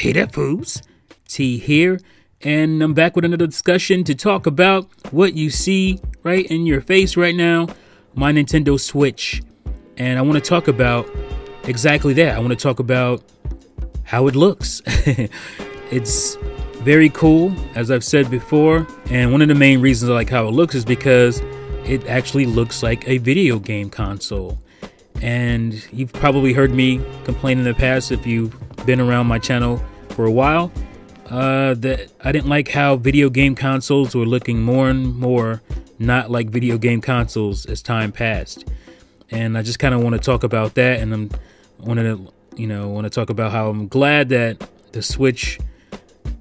Hey there, fools. T here, and I'm back with another discussion to talk about what you see right in your face right now, my Nintendo Switch. And I want to talk about exactly that. I want to talk about how it looks. It's very cool, as I've said before, and one of the main reasons I like how it looks is because it actually looks like a video game console. And you've probably heard me complain in the past, if you've been around my channel for a while, that I didn't like how video game consoles were looking more and more not like video game consoles as time passed. And I just kind of want to talk about that, and want to talk about how I'm glad that the Switch,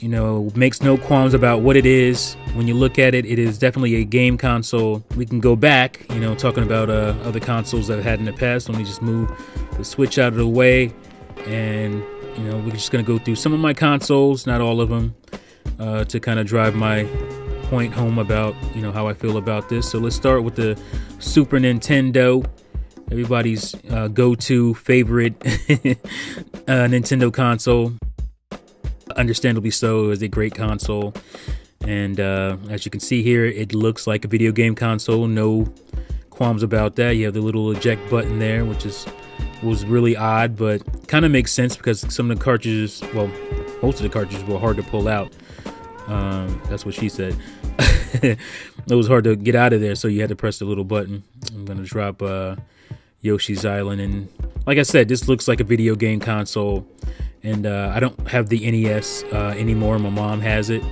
makes no qualms about what it is. When you look at it, it is definitely a game console. We can go back, talking about other consoles that I've had in the past. Let me just move the Switch out of the way, and we're just gonna go through some of my consoles, not all of them, to kind of drive my point home about how I feel about this. So let's start with the Super Nintendo, everybody's go-to favorite Nintendo console. Understandably so. It was a great console, and as you can see here, it looks like a video game console. No qualms about that. You have the little eject button there, which was really odd, but kind of makes sense because some of the cartridges, well, most of the cartridges were hard to pull out. That's what she said. It was hard to get out of there, so you had to press the little button. I'm gonna drop Yoshi's Island, and like I said, this looks like a video game console. And I don't have the NES anymore. My mom has it.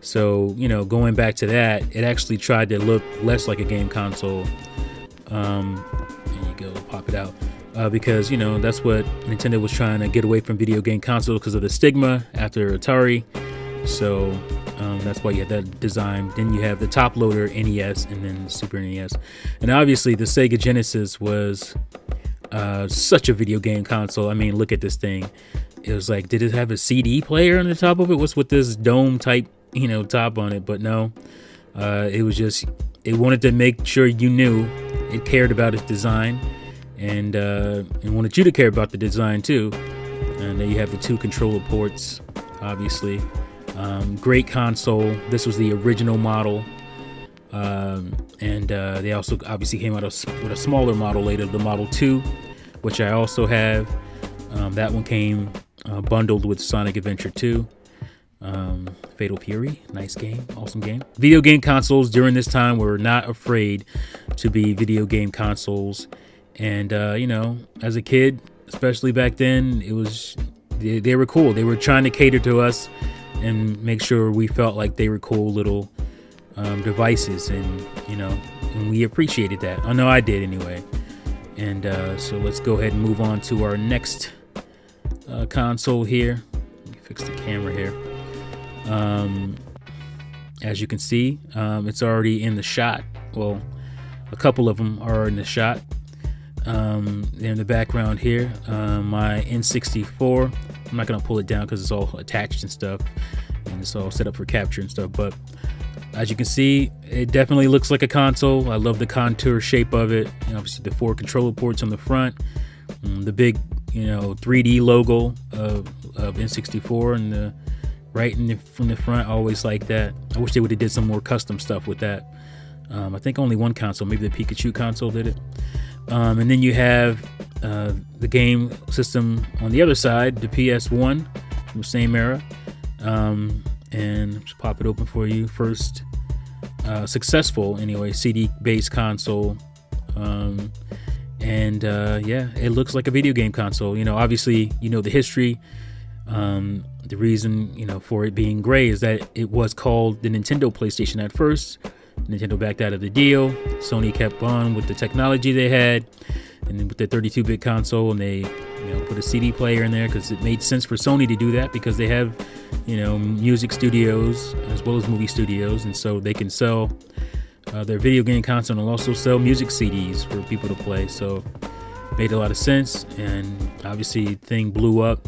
So, going back to that, it actually tried to look less like a game console. There you go, pop it out. Because, that's what Nintendo was trying to get away from video game consoles because of the stigma after Atari. So that's why you had that design. Then you have the top loader NES and then Super NES. And obviously the Sega Genesis was such a video game console. I mean, look at this thing. It was like, did it have a CD player on the top of it? What's with this dome type, top on it? But no, it was just, it wanted to make sure you knew it cared about its design, and wanted you to care about the design too. And then you have the two controller ports, obviously. Great console. This was the original model. And they also obviously came out with a smaller model later, the Model 2, which I also have. That one came bundled with Sonic Adventure 2. Fatal Fury, nice game, awesome game. Video game consoles during this time were not afraid to be video game consoles. And, as a kid, especially back then, they were cool. They were trying to cater to us and make sure we felt like they were cool little devices. And, and we appreciated that. I know I did anyway. And so let's go ahead and move on to our next console here. Let me fix the camera here. As you can see, it's already in the shot. Well, a couple of them are in the shot. In the background here, my N64. I'm not going to pull it down because it's all attached and stuff, and it's all set up for capture and stuff. But as you can see, it definitely looks like a console. I love the contour shape of it. And obviously, the 4 controller ports on the front, the big, 3D logo of N64, and from the front. I always like that. I wish they would have did some more custom stuff with that. I think only one console, maybe the Pikachu console, did it. And then you have the game system on the other side, the PS1 from the same era. And just pop it open for you. First successful, anyway, CD-based console. Yeah, it looks like a video game console. Obviously, the history. The reason, for it being gray is that it was called the Nintendo PlayStation at first. Nintendo backed out of the deal. Sony kept on with the technology they had, and then with the 32-bit console, and they put a CD player in there because it made sense for Sony to do that, because they have music studios as well as movie studios, and so they can sell their video game console and also sell music CDs for people to play. So it made a lot of sense, and obviously the thing blew up.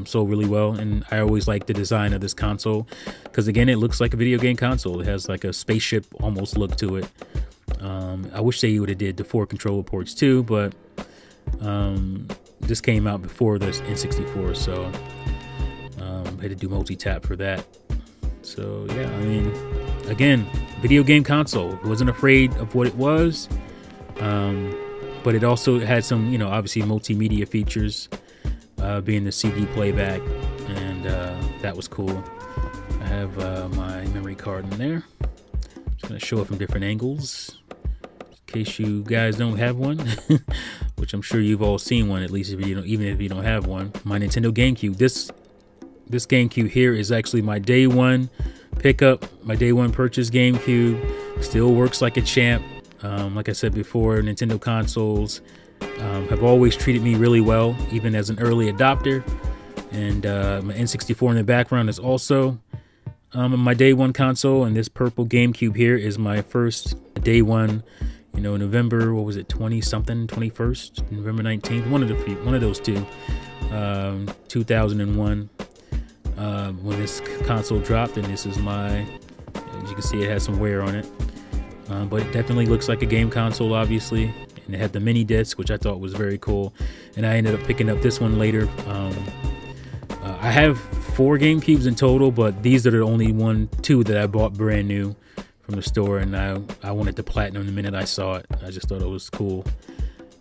Sold really well, and I always like the design of this console because, again, it looks like a video game console. It has like a spaceship almost look to it. I wish they would have did the 4 controller ports too, but this came out before the N64, so Had to do multi-tap for that. So yeah, I mean, again, video game console. Wasn't afraid of what it was, but it also had some, you know, obviously multimedia features, being the CD playback, and that was cool. I have my memory card in there. Just gonna show it from different angles, in case you guys don't have one, which I'm sure you've all seen one, at least if you don't, even if you don't have one. My Nintendo GameCube. This GameCube here is actually my day one pickup, my day one purchase GameCube. Still works like a champ. Like I said before, Nintendo consoles have always treated me really well, even as an early adopter. And my N64 in the background is also my day one console, and this purple GameCube here is my first day one. You know, November, what was it, 20-something, 21st, November 19th, one of those two, 2001, when this console dropped. And this is my, as you can see, it has some wear on it, but it definitely looks like a game console, obviously. And it had the mini disc, which I thought was very cool. And I ended up picking up this one later. I have 4 GameCubes in total, but these are the only two that I bought brand new from the store, and I wanted the platinum the minute I saw it. I just thought it was cool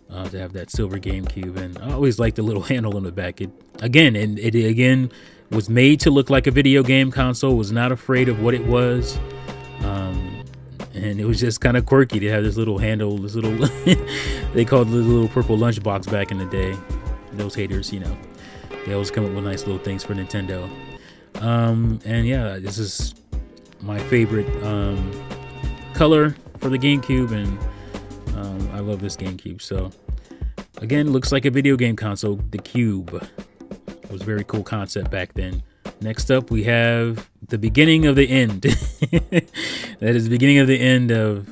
to have that silver GameCube, and I always liked the little handle on the back. It again was made to look like a video game console. Was not afraid of what it was, and it was just kind of quirky to have this little handle, this little they called it the little purple lunchbox back in the day. Those haters, you know, they always come up with nice little things for Nintendo. And yeah, this is my favorite color for the GameCube, and I love this GameCube. So again, looks like a video game console. The Cube. It was a very cool concept back then. Next up, we have the beginning of the end. That is the beginning of the end of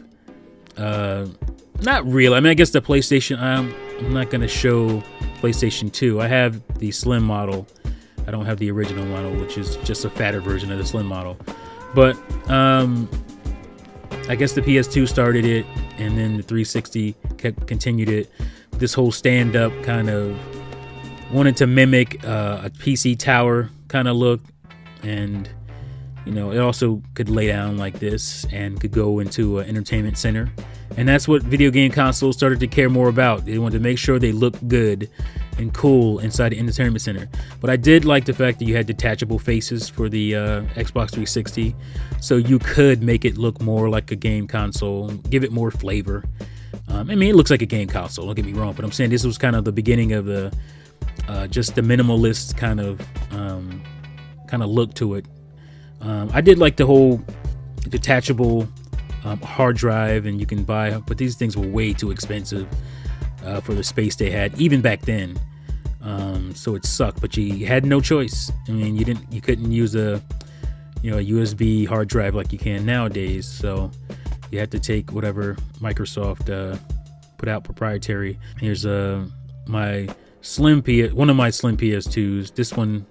not real. I mean, I guess the PlayStation. I'm not gonna show PlayStation 2. I have the slim model. I don't have the original model, which is just a fatter version of the slim model. But I guess the PS2 started it, and then the 360 continued it. This whole stand-up kind of wanted to mimic a PC tower kind of look, and you know, it also could lay down like this and could go into an entertainment center. And that's what video game consoles started to care more about. They wanted to make sure they looked good and cool inside the entertainment center. But I did like the fact that you had detachable faces for the Xbox 360, so you could make it look more like a game console, give it more flavor. I mean, it looks like a game console, don't get me wrong, but I'm saying this was kind of the beginning of the just the minimalist kind of look to it. I did like the whole detachable hard drive, and you can buy, but these things were way too expensive for the space they had, even back then. So it sucked, but you had no choice. I mean, you couldn't use a USB hard drive like you can nowadays. So you had to take whatever Microsoft put out proprietary. Here's one of my slim PS2s. This one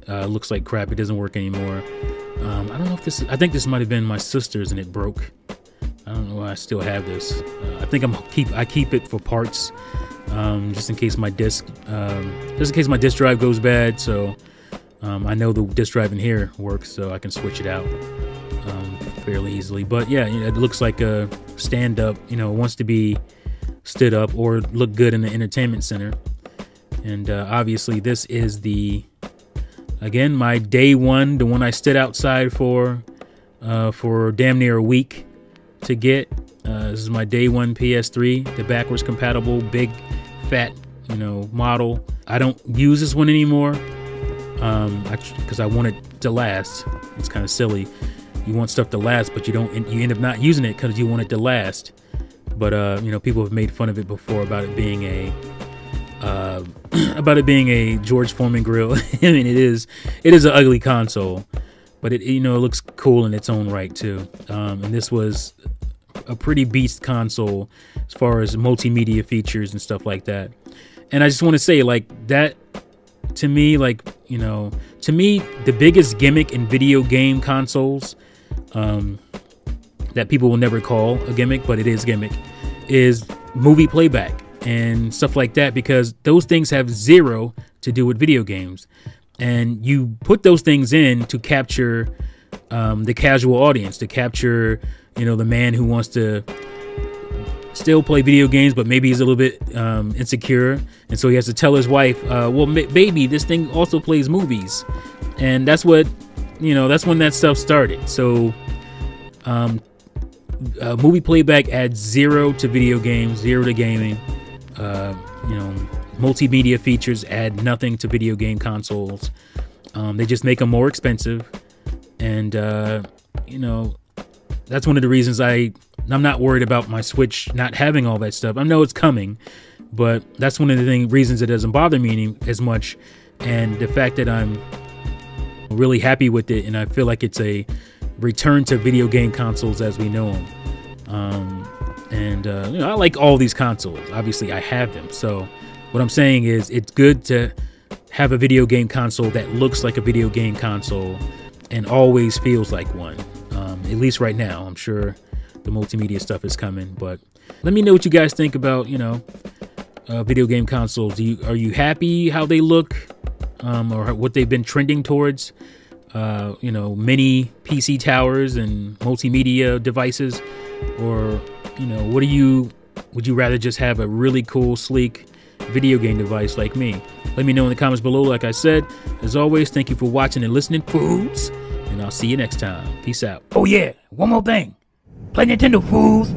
looks like crap. It doesn't work anymore. I don't know if I think this might have been my sister's and it broke. I don't know why I still have this. I think I keep it for parts, just in case my disk drive goes bad. So I know the disk drive in here works, so I can switch it out fairly easily. But yeah, it looks like a stand-up. Wants to be stood up or look good in the entertainment center. And obviously, this is again my day one, the one I stood outside for damn near a week to get. This is my day one PS3, the backwards compatible, big, fat, model. I don't use this one anymore because I want it to last. It's kind of silly. You want stuff to last, but you end up not using it because you want it to last. But people have made fun of it before about it being a George Foreman grill. I mean, it is an ugly console, but it looks cool in its own right too. And this was a pretty beast console as far as multimedia features and stuff like that. And I just want to say, like, that to me, the biggest gimmick in video game consoles, that people will never call a gimmick, but it is gimmick, is movie playback and stuff like that, because those things have zero to do with video games. And you put those things in to capture the casual audience, to capture, you know, the man who wants to still play video games, but maybe he's a little bit insecure. And so he has to tell his wife, well, baby, this thing also plays movies. And that's what, you know, that's when that stuff started. So movie playback adds zero to video games, zero to gaming. You know, multimedia features add nothing to video game consoles. They just make them more expensive. And, you know, that's one of the reasons I'm not worried about my Switch not having all that stuff. I know it's coming, but that's one of the reasons it doesn't bother me as much. And the fact that I'm really happy with it, and I feel like it's a return to video game consoles as we know them. You know, I like all these consoles. Obviously, I have them. So what I'm saying is it's good to have a video game console that looks like a video game console and always feels like one. At least right now. I'm sure the multimedia stuff is coming, but let me know what you guys think about, you know, video game consoles. Are you happy how they look, or what they've been trending towards? You know, mini PC towers and multimedia devices, or, you know, would you rather just have a really cool, sleek video game device like me? Let me know in the comments below. Like I said, as always, thank you for watching and listening, fools, and I'll see you next time. Peace out. Oh yeah, one more thing. Play Nintendo, fools.